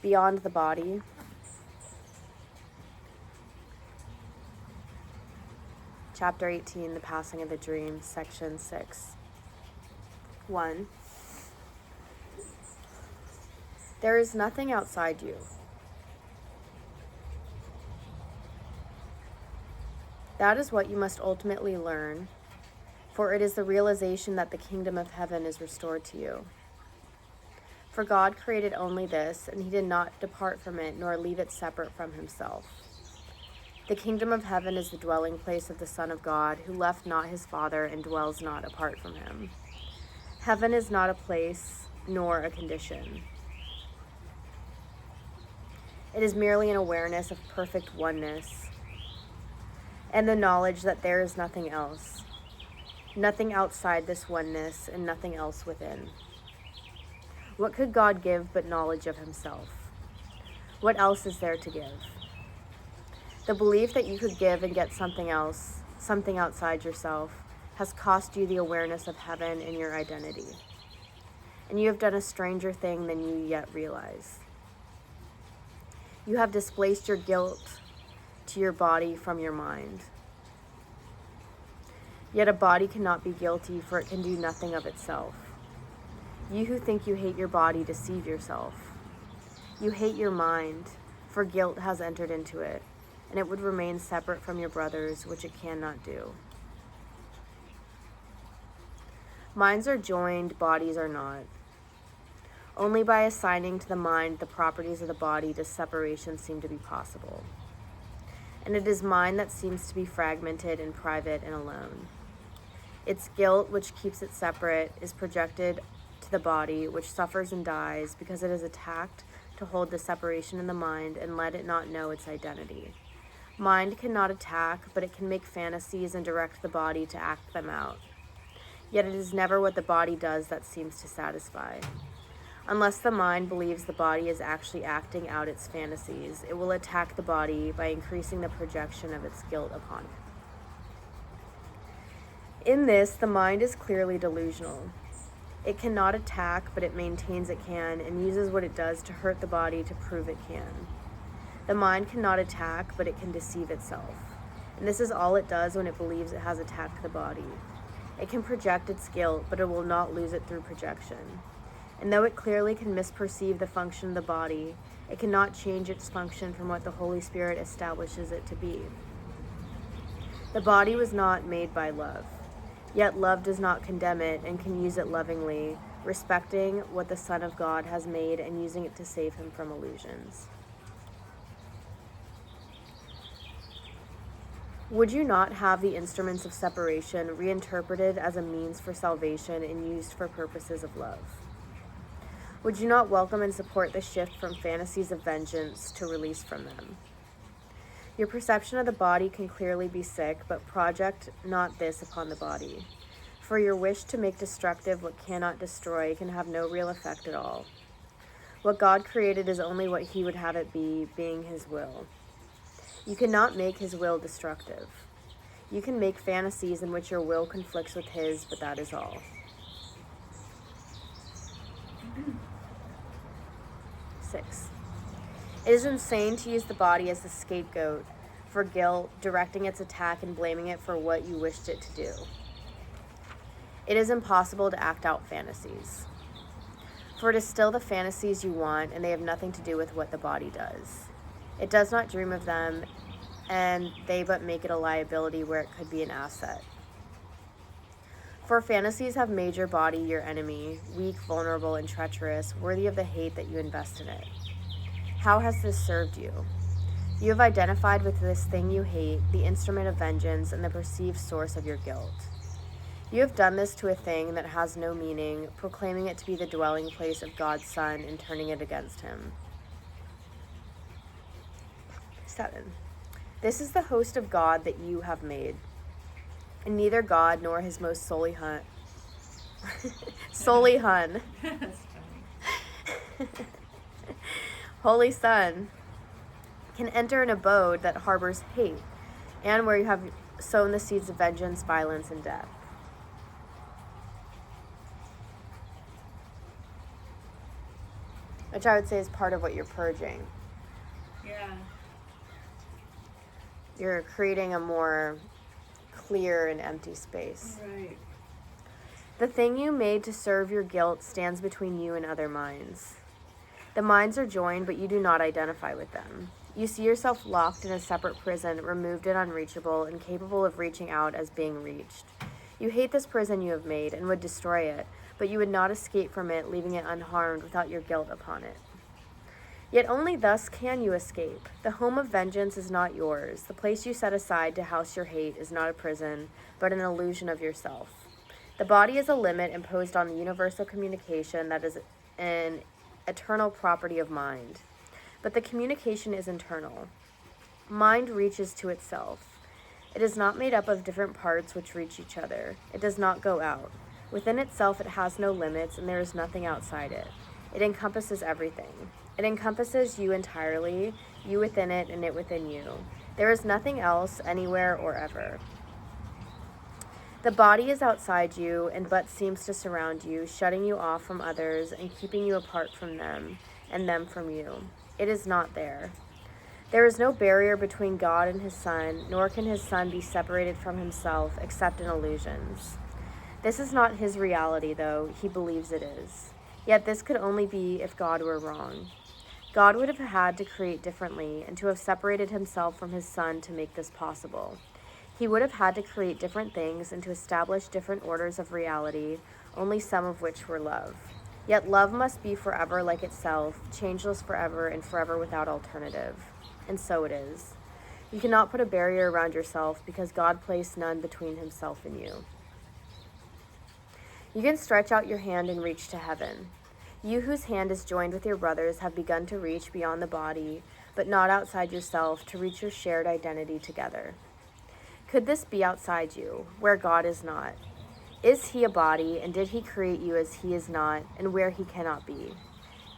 Beyond the body. Chapter 18, The Passing of the Dream, Section 6. 1. There is nothing outside you. That is what you must ultimately learn, for it is the realization that the kingdom of heaven is restored to you. For God created only this, and he did not depart from it, nor leave it separate from himself. The kingdom of heaven is the dwelling place of the Son of God, who left not his Father and dwells not apart from him. Heaven is not a place, nor a condition. It is merely an awareness of perfect oneness, and the knowledge that there is nothing else, nothing outside this oneness, and nothing else within. What could God give but knowledge of himself? What else is there to give? The belief that you could give and get something else, something outside yourself, has cost you the awareness of heaven and your identity. And you have done a stranger thing than you yet realize. You have displaced your guilt to your body from your mind. Yet a body cannot be guilty, for it can do nothing of itself. You who think you hate your body deceive yourself. You hate your mind, for guilt has entered into it, and it would remain separate from your brothers, which it cannot do. Minds are joined, bodies are not. Only by assigning to the mind the properties of the body does separation seem to be possible. And it is mind that seems to be fragmented and private and alone. Its guilt, which keeps it separate, is projected to the body, which suffers and dies because it is attacked to hold the separation in the mind and let it not know its identity. Mind cannot attack, but it can make fantasies and direct the body to act them out. Yet it is never what the body does that seems to satisfy. Unless the mind believes the body is actually acting out its fantasies, it will attack the body by increasing the projection of its guilt upon it. In this, the mind is clearly delusional. It cannot attack, but it maintains it can, and uses what it does to hurt the body to prove it can. The mind cannot attack, but it can deceive itself. And this is all it does when it believes it has attacked the body. It can project its guilt, but it will not lose it through projection. And though it clearly can misperceive the function of the body, it cannot change its function from what the Holy Spirit establishes it to be. The body was not made by love. Yet love does not condemn it and can use it lovingly, respecting what the Son of God has made and using it to save him from illusions. Would you not have the instruments of separation reinterpreted as a means for salvation and used for purposes of love? Would you not welcome and support the shift from fantasies of vengeance to release from them? Your perception of the body can clearly be sick, but project not this upon the body. For your wish to make destructive what cannot destroy can have no real effect at all. What God created is only what he would have it be, being his will. You cannot make his will destructive. You can make fantasies in which your will conflicts with his, but that is all. 6. It is insane to use the body as the scapegoat for guilt, directing its attack and blaming it for what you wished it to do. It is impossible to act out fantasies. For it is still the fantasies you want, and they have nothing to do with what the body does. It does not dream of them, and they but make it a liability where it could be an asset. For fantasies have made your body your enemy, weak, vulnerable, and treacherous, worthy of the hate that you invest in it. How has this served you? You have identified with this thing you hate, the instrument of vengeance, and the perceived source of your guilt. You have done this to a thing that has no meaning, proclaiming it to be the dwelling place of God's Son and turning it against him. 7. This is the host of God that you have made. And neither God nor his most Holy Son can enter an abode that harbors hate, and where you have sown the seeds of vengeance, violence, and death. which I would say is part of what you're purging. Yeah. You're creating a more clear and empty space. Right. The thing you made to serve your guilt stands between you and other minds. The minds are joined, but you do not identify with them. You see yourself locked in a separate prison, removed and unreachable, and capable of reaching out as being reached. You hate this prison you have made and would destroy it, but you would not escape from it, leaving it unharmed without your guilt upon it. Yet only thus can you escape. The home of vengeance is not yours. The place you set aside to house your hate is not a prison, but an illusion of yourself. The body is a limit imposed on the universal communication that is an eternal property of mind. But the communication is internal. Mind reaches to itself. It is not made up of different parts which reach each other. It does not go out. Within itself it has no limits, and there is nothing outside it. It encompasses everything. It encompasses you entirely, you within it and it within you. There is nothing else, anywhere or ever. The body is outside you and but seems to surround you, shutting you off from others and keeping you apart from them and them from you. It is not there. There is no barrier between God and his Son, nor can his Son be separated from himself except in illusions. This is not his reality, though he believes it is. Yet this could only be if God were wrong. God would have had to create differently and to have separated himself from his Son to make this possible. He would have had to create different things and to establish different orders of reality, only some of which were love. Yet love must be forever like itself, changeless forever and forever without alternative. And so it is. You cannot put a barrier around yourself because God placed none between himself and you. You can stretch out your hand and reach to heaven. You whose hand is joined with your brother's have begun to reach beyond the body, but not outside yourself, to reach your shared identity together. Could this be outside you, where God is not? Is he a body, and did he create you as he is not, and where he cannot be?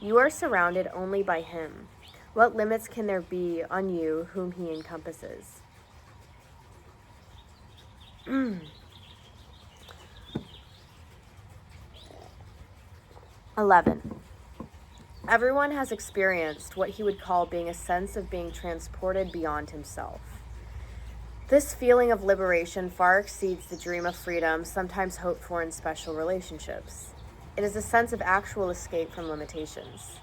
You are surrounded only by him. What limits can there be on you whom he encompasses? 11. Everyone has experienced what he would call being a sense of being transported beyond himself. This feeling of liberation far exceeds the dream of freedom sometimes hoped for in special relationships. It is a sense of actual escape from limitations.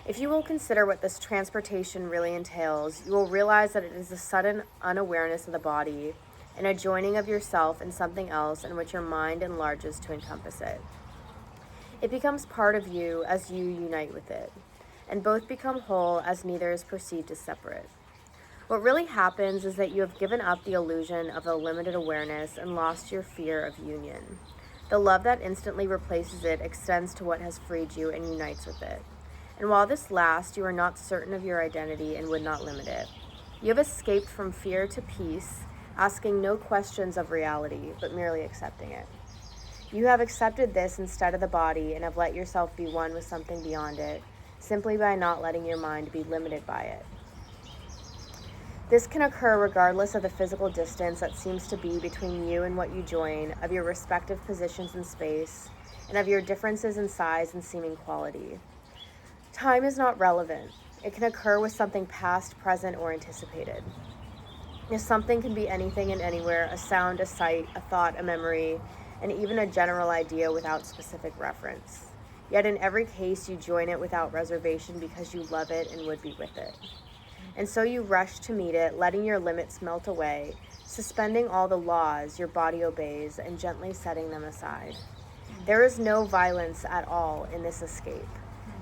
If you will consider what this transportation really entails, you will realize that it is a sudden unawareness of the body and a joining of yourself in something else in which your mind enlarges to encompass it. It becomes part of you as you unite with it, and both become whole as neither is perceived as separate. What really happens is that you have given up the illusion of a limited awareness and lost your fear of union. The love that instantly replaces it extends to what has freed you and unites with it. And while this lasts, you are not certain of your identity and would not limit it. You have escaped from fear to peace, asking no questions of reality, but merely accepting it. You have accepted this instead of the body and have let yourself be one with something beyond it, simply by not letting your mind be limited by it. This can occur regardless of the physical distance that seems to be between you and what you join, of your respective positions in space, and of your differences in size and seeming quality. Time is not relevant. It can occur with something past, present, or anticipated. If something can be anything and anywhere, a sound, a sight, a thought, a memory, and even a general idea without specific reference. Yet in every case, you join it without reservation because you love it and would be with it. And so you rush to meet it, letting your limits melt away, suspending all the laws your body obeys and gently setting them aside. There is no violence at all in this escape.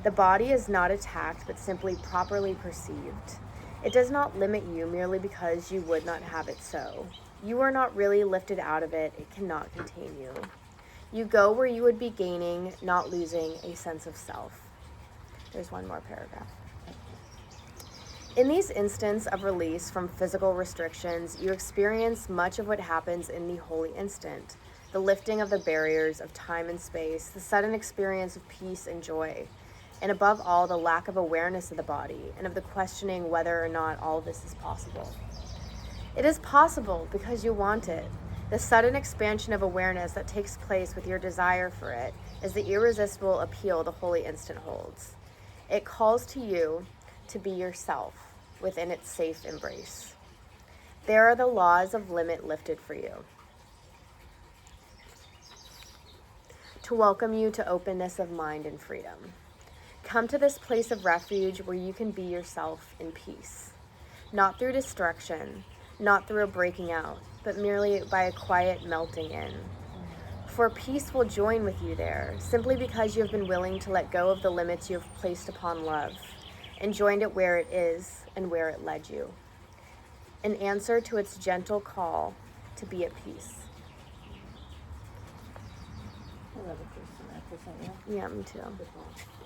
The body is not attacked, but simply properly perceived. It does not limit you merely because you would not have it so. You are not really lifted out of it. It cannot contain you. You go where you would be gaining, not losing, a sense of self. There's one more paragraph. In these instants of release from physical restrictions, you experience much of what happens in the holy instant, the lifting of the barriers of time and space, the sudden experience of peace and joy, and above all, the lack of awareness of the body and of the questioning whether or not all this is possible. It is possible because you want it. The sudden expansion of awareness that takes place with your desire for it is the irresistible appeal the holy instant holds. It calls to you to be yourself within its safe embrace. There are the laws of limit lifted for you, to welcome you to openness of mind and freedom. Come to this place of refuge where you can be yourself in peace, not through destruction, not through a breaking out, but merely by a quiet melting in. For peace will join with you there, simply because you have been willing to let go of the limits you have placed upon love, and joined it where it is and where it led you, in answer to its gentle call to be at peace. I love it, Kristen. I present you. Yeah, me too. Good one.